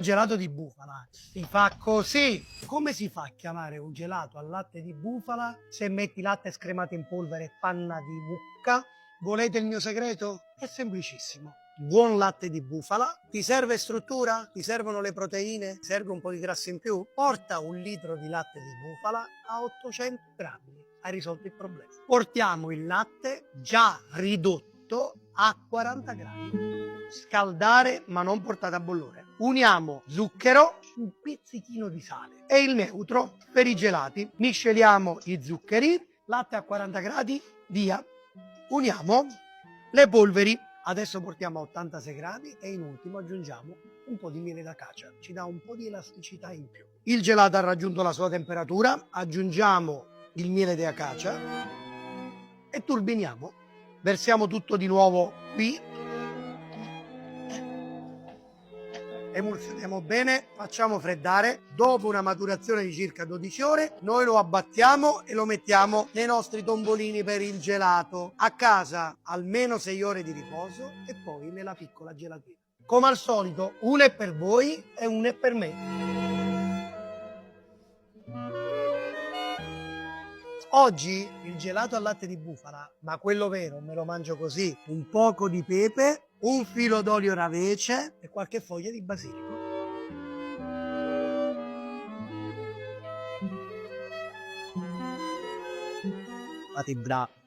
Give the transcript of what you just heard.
Gelato di bufala si fa così. Come si fa a chiamare un gelato al latte di bufala se metti latte scremato in polvere e panna di mucca? Volete il mio segreto? È semplicissimo. Buon latte di bufala. Ti serve struttura? Ti servono le proteine? Ti serve un po' di grasso in più? Porta un litro di latte di bufala a 800 grammi. Hai risolto il problema. Portiamo il latte già ridotto a 40 gradi. Scaldare ma non portate a bollore. Uniamo zucchero, un pizzichino di sale e il neutro per i gelati. Misceliamo gli zuccheri, latte a 40 gradi, via. Uniamo le polveri. Adesso portiamo a 86 gradi e in ultimo aggiungiamo un po' di miele d'acacia. Ci dà un po' di elasticità in più. Il gelato ha raggiunto la sua temperatura. Aggiungiamo il miele di acacia e turbiniamo. Versiamo tutto di nuovo qui. Emulsioniamo bene, facciamo freddare. Dopo una maturazione di circa 12 ore, noi lo abbattiamo e lo mettiamo nei nostri tombolini per il gelato. A casa almeno 6 ore di riposo e poi nella piccola gelatina. Come al solito, una è per voi e una è per me. Oggi il gelato al latte di bufala, ma quello vero me lo mangio così, un poco di pepe, un filo d'olio ravece e qualche foglia di basilico. Fate i bravi.